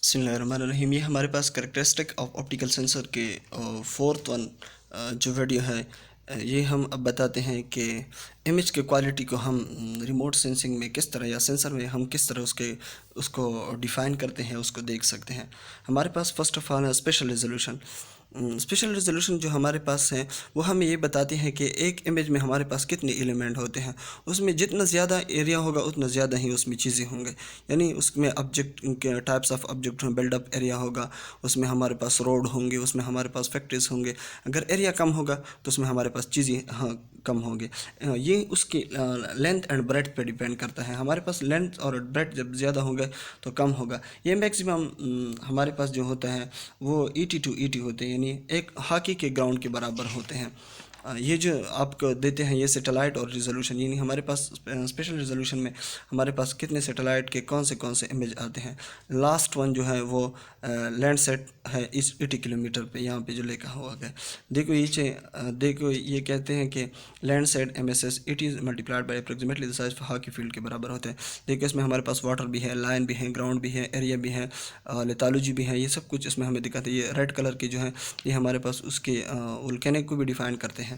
बिस्मिल्लाहिर्रहमानिर्रहीम। ये हमारे पास करेक्टरिस्टिक ऑफ ऑप्टिकल सेंसर के फोर्थ वन जो वीडियो है, ये हम अब बताते हैं कि इमेज के क्वालिटी को हम रिमोट सेंसिंग में किस तरह या सेंसर में हम किस तरह उसको डिफ़ाइन करते हैं, उसको देख सकते हैं। हमारे पास फ़र्स्ट ऑफ़ ऑल है स्पेशल रेजोल्यूशन। स्पेशल रेजोल्यूशन जो हमारे पास है वो हमें ये बताती है कि एक इमेज में हमारे पास कितने एलिमेंट होते हैं। उसमें जितना ज़्यादा एरिया होगा उतना ज़्यादा ही उसमें चीज़ें होंगे, यानी उसमें ऑब्जेक्ट के types of object built up area होगा, उसमें हमारे पास रोड होंगे, उसमें हमारे पास फैक्ट्रीज होंगे। अगर एरिया कम होगा तो उसमें हमारे पास चीज़ें कम होंगे। ये उसकी लेंथ एंड ब्रेथ पे डिपेंड करता है। हमारे पास लेंथ और ब्रेथ जब ज़्यादा होंगे तो कम होगा। ये मैक्सिमम हमारे पास जो होता है वो ET टू ET होते हैं, यानी एक हॉकी के ग्राउंड के बराबर होते हैं। ये जो आपको देते हैं ये सैटेलाइट और रिजोल्यूशन, यानी हमारे पास स्पेशल रिजोल्यूशन में हमारे पास कितने सैटेलाइट के कौन से इमेज आते हैं। लास्ट वन जो है वो लैंडसेट है इस 80 किलोमीटर पे, यहाँ पे जो लिखा हुआ है देखो देखो ये कहते हैं कि Landsat MSS it is multiplied by approximately the size of hockey field के बराबर होते हैं। देखो इसमें हमारे पास वाटर भी है, लाइन भी है, ग्राउंड भी है, एरिया भी है, लिथोलॉजी भी है, ये सब कुछ इसमें हमें दिखाते हैं। ये रेड कलर के जो है ये हमारे पास उसके वोल्केनिक को भी डिफाइन करते हैं।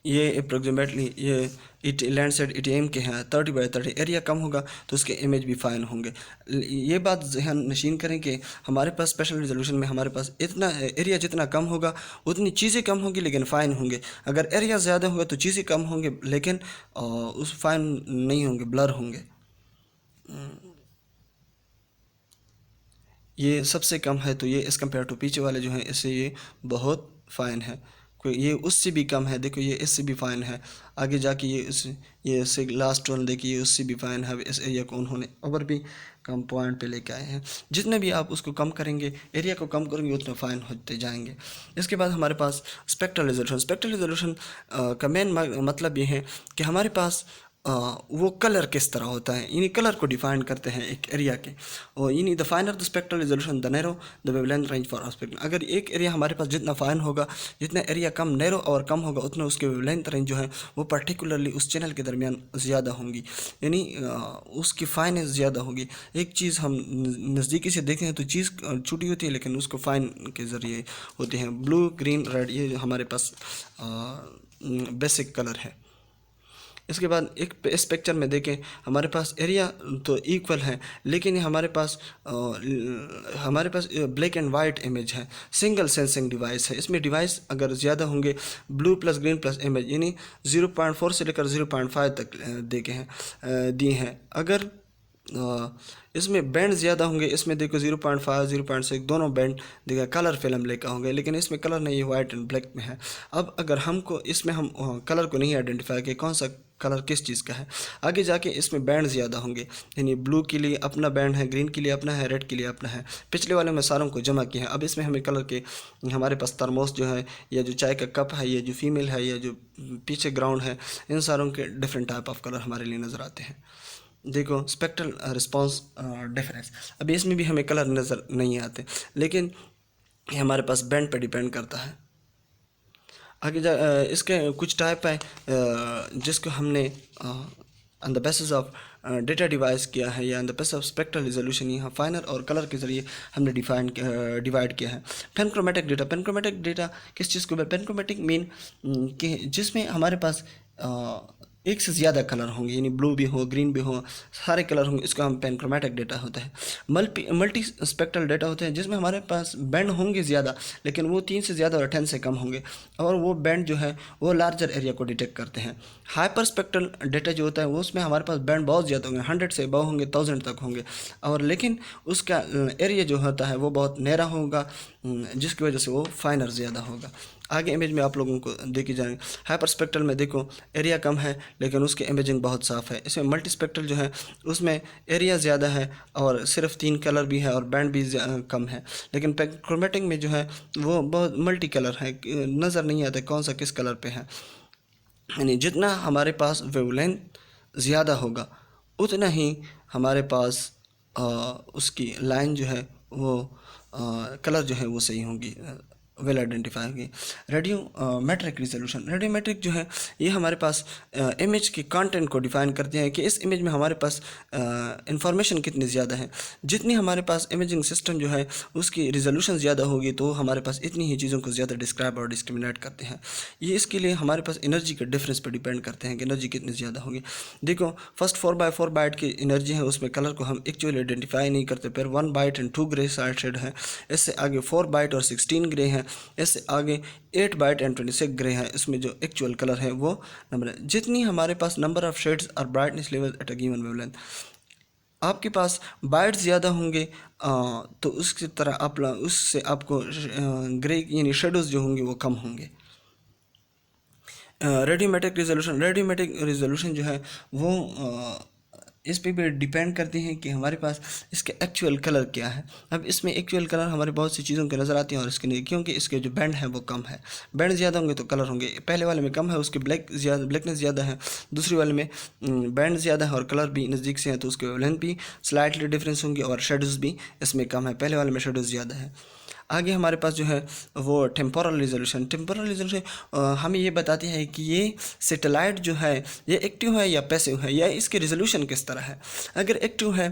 ये अप्रोक्सीमेटली ये इट लैंडसेट ATM के हैं 30 बाई 30। एरिया कम होगा तो उसके इमेज भी फाइन होंगे। ये बात ज़हन नशीन करें कि हमारे पास स्पेशल रिजोल्यूशन में हमारे पास इतना एरिया जितना कम होगा उतनी चीज़ें कम होंगी लेकिन फ़ाइन होंगे। अगर एरिया ज़्यादा होगा तो चीज़ें कम होंगे लेकिन उस फाइन नहीं होंगे, ब्लर होंगे। ये सबसे कम है तो ये एज़ कम्पेयर टू पीछे वाले जो हैं इससे ये बहुत फ़ाइन है। कोई ये उससे भी कम है, देखो ये इससे भी फ़ाइन है। आगे जाके ये इससे लास्ट वन देखिए, ये उससे भी फ़ाइन है। इस एरिया को उन्होंने और भी कम पॉइंट पे लेके आए हैं। जितने भी आप उसको कम करेंगे, एरिया को कम करेंगे, उतने फ़ाइन होते जाएंगे। इसके बाद हमारे पास स्पेक्ट्रल रिजोल्यूशन। स्पेक्ट्रल रिजोल्यूशन का मेन मतलब ये है कि हमारे पास वो कलर किस तरह होता है, यानी कलर को डिफाइन करते हैं एक एरिया के। और यानी the फाइनर the spectral resolution the narrow the wavelength range for spectrum. अगर एक एरिया हमारे पास जितना फाइन होगा, जितना एरिया कम नैरो और कम होगा, उतना उसके वेवलेंथ रेंज जो है वो पर्टिकुलरली उस चैनल के दरमियान ज़्यादा होंगी, यानी उसकी फाइनेंस ज़्यादा होगी। एक चीज़ हम नज़दीकी से देखें तो चीज़ छोटी होती है लेकिन उसको फाइन के ज़रिए होती है। ब्लू, ग्रीन, रेड ये हमारे पास बेसिक कलर है। इसके बाद एक इस पिक्चर में देखें हमारे पास एरिया तो इक्वल है लेकिन हमारे पास ब्लैक एंड वाइट इमेज है, सिंगल सेंसिंग डिवाइस है। इसमें डिवाइस अगर ज़्यादा होंगे, blue plus green plus image, यानी 0.4 से लेकर 0.5 तक दिए हैं। अगर इसमें बैंड ज़्यादा होंगे, इसमें देखो 0.5 0.6 दोनों बैंड देखा कलर फिल्म लेकर होंगे, लेकिन इसमें कलर नहीं है, वाइट एंड ब्लैक में है। अब अगर हमको इसमें हम कलर को नहीं आइडेंटिफाई कि कौन सा कलर किस चीज़ का है, आगे जाके इसमें बैंड ज़्यादा होंगे, यानी ब्लू के लिए अपना बैंड है, ग्रीन के लिए अपना है, रेड के लिए अपना है। पिछले वाले में सारों को जमा किया है। अब इसमें हमें कलर के हमारे पास थर्मोस जो है, या जो चाय का कप है, या जो फीमेल है, या जो पीछे ग्राउंड है, इन सारों के डिफरेंट टाइप ऑफ कलर हमारे लिए नज़र आते हैं। देखो स्पेक्ट्रल रिस्पॉन्स डिफरेंस, अभी इसमें भी हमें कलर नज़र नहीं आते लेकिन ये हमारे पास बैंड पर डिपेंड करता है। आगे इसके कुछ टाइप है जिसको हमने on the basis of data device किया है, या on the basis of spectral resolution यहाँ फाइनर और कलर के ज़रिए हमने डिवाइड किया है। पेनक्रोमेटिक डेटा, पेनक्रोमेटिक डेटा किस चीज़ को, पेनक्रोमेटिक मीन कि जिसमें हमारे पास एक से ज़्यादा कलर होंगे, यानी ब्लू भी हो, ग्रीन भी हो, सारे कलर होंगे, इसका हम पेनक्रोमेटिक डेटा होता है। मल्टी स्पेक्ट्रल डेटा होते हैं जिसमें हमारे पास बैंड होंगे ज़्यादा लेकिन वो 3 से ज़्यादा और 10 से कम होंगे, और वो बैंड जो है वो लार्जर एरिया को डिटेक्ट करते हैं। हाइपर स्पेक्ट्रल डेटा जो होता है वो उसमें हमारे पास बैंड बहुत ज़्यादा होंगे, 100 से अबव होंगे, 1000 तक होंगे, और लेकिन उसका एरिया जो होता है वो बहुत नैरा होगा, जिसकी वजह से वो फाइनर ज़्यादा होगा। आगे इमेज में आप लोगों को देखी जाएंगे। हाइपर स्पेक्ट्रल में देखो एरिया कम है लेकिन उसकी इमेजिंग बहुत साफ़ है। इसमें मल्टी स्पेक्ट्रल जो है उसमें एरिया ज़्यादा है और सिर्फ 3 कलर भी है और बैंड भी कम है, लेकिन क्रोमेटिक में जो है वो बहुत मल्टी कलर है, नज़र नहीं आता कौन सा किस कलर पे है। यानी जितना हमारे पास वेवलेंथ ज़्यादा होगा उतना ही हमारे पास उसकी लाइन जो है वो कलर जो है वो सही होंगी। वेल आइडेंटिफाई होगी। रेडियोमेट्रिक रिजोल्यूशन, रेडियोमेट्रिक जो है ये हमारे पास इमेज के कंटेंट को डिफाइन करते हैं कि इस इमेज में हमारे पास इंफॉर्मेशन कितनी ज़्यादा है। जितनी हमारे पास इमेजिंग सिस्टम जो है उसकी रिजोल्यूशन ज़्यादा होगी तो हमारे पास इतनी ही चीज़ों को ज़्यादा डिस्क्राइब और डिस्क्रिमिनेट करते हैं। ये इसके लिए हमारे पास एनर्जी के डिफरेंस पर डिपेंड करते हैं कि एनर्जी कितनी ज़्यादा होगी। देखो फर्स्ट 4x4 बाइट की एनर्जी है, उसमें कलर को हम एक्चुअली आइडेंटिफाई नहीं करते। फिर 1 बाइट एंड 2 ग्रे शेड है, इससे आगे 4 बाइट और 16 ग्रे है, इससे आगे 8 बाइट एंड 26 ग्रे है। इसमें जो एक्चुअल कलर है वो नंबर है। जितनी हमारे पास नंबर ऑफ शेड्स और brightness level at a given wavelength, आपके पास बाइट ज़्यादा होंगे तो उसकी तरह आप उससे आपको ग्रे यानी शेडोज़ जो होंगे वो कम होंगे। रेडियोमेट्रिक रिजोल्यूशन, रेडियोमेट्रिक रिजोल्यूशन जो है वो इस पे भी डिपेंड करती हैं कि हमारे पास इसके एक्चुअल कलर क्या है। अब इसमें एक्चुअल कलर हमारे बहुत सी चीज़ों के नज़र आती हैं और इसके नहीं, क्योंकि इसके जो बैंड है वो कम है। बैंड ज़्यादा होंगे तो कलर होंगे। पहले वाले में कम है, उसके ब्लैकनेस ज़्यादा है। दूसरी वाले में बैंड ज़्यादा है और कलर भी नज़दीक से हैं तो उसके वेवलेंथ भी स्लाइटली डिफरेंस होंगे और शेडोज़ भी इसमें कम है। पहले वाले में शेडोज़ ज़्यादा है। आगे हमारे पास जो है वो टेम्पोरल रिजोल्यूशन, टेम्पोरल रिजोल्यूशन हमें ये बताती है कि ये सैटेलाइट जो है ये एक्टिव है या पैसिव है, या इसकी रिजोल्यूशन किस तरह है। अगर एक्टिव है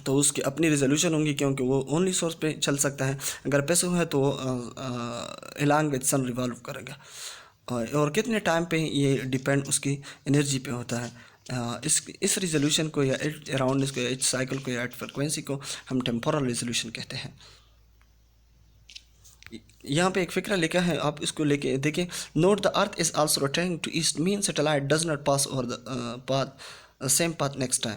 तो उसकी अपनी रिजोल्यूशन होंगी क्योंकि वो ओनली सोर्स पे चल सकता है। अगर पैसिव है तो वो अलॉन्ग विद सन रिवॉल्व करेगा। और कितने टाइम पे ये डिपेंड उसकी एनर्जी पे होता है। इस रिजोल्यूशन को या अराउंड इसको या इस साइकिल को या फ्रिक्वेंसी को हम टेम्पोरल रिजोल्यूशन कहते हैं। यहाँ पे एक फिक्रा लिखा है, आप इसको लेके देखिए। Note the earth is also rotating to east, mean satellite does not pass over the path same path next time.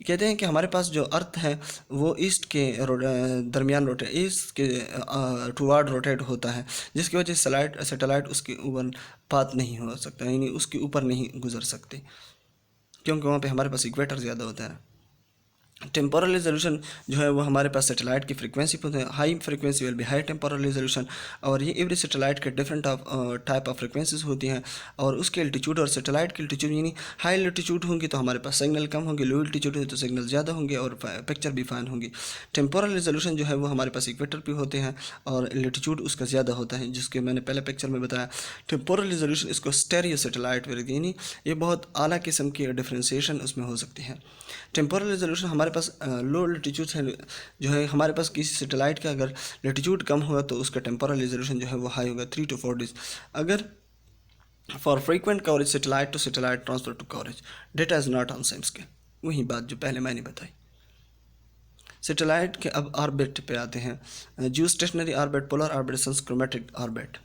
कहते हैं कि हमारे पास जो अर्थ है वो ईस्ट के दरमियान ईस्ट के टुवार्ड रोटेट होता है, जिसकी वजह से सैटेलाइट उसके ऊपर पाथ नहीं हो सकता, यानी उसके ऊपर नहीं गुजर सकते क्योंकि वहाँ पे हमारे पास इक्वेटर ज़्यादा होता है। टेम्पोरल रिजोल्यूशन जो है वो हमारे पास सैटेलाइट की फ्रीक्वेंसी पर है। High frequency will be high temporal resolution, और ये एवरी सैटेलाइट के डिफरेंट टाइप ऑफ फ्रीक्वेंसीज होती हैं और उसके एल्टीट्यूड और सैटेलाइट की एल्टीट्यूड, यानी हाई एल्टीट्यूड होंगी तो हमारे पास सिग्नल कम होंगे, लो एल्टीट्यूड होगी तो सिग्नल ज़्यादा होंगे और पिक्चर भी फाइन होगी। टेम्पोरल रिजोल्यूशन जो है वो हमारे पास इक्वेटर पे होते हैं और एल्टीट्यूड उसका ज़्यादा होता है, जिसके मैंने पहले पिक्चर में बताया। टेम्पोरल रिजोल्यूशन इसको स्टेरियो सैटेलाइट, यानी ये बहुत आला किस्म की डिफ्रेंसिएशन उसमें हो सकती है। टेम्पोरल रिजोल्यूशन हमारे पास लो लेटीट्यूड है जो है, हमारे पास किसी सैटेलाइट का अगर लेटीट्यूड कम होगा तो उसका टेम्पोरल रिजोल्यूशन जो है वो हाई होगा 3 to 4 days। अगर for frequent coverage satellite to satellite transfer to coverage data is not on same scale, वही बात जो पहले मैंने बताई। सैटेलाइट के अब ऑर्बिट पे आते हैं। Geostationary orbit, polar orbit, सनक्रोमेट्रिक ऑर्बिट।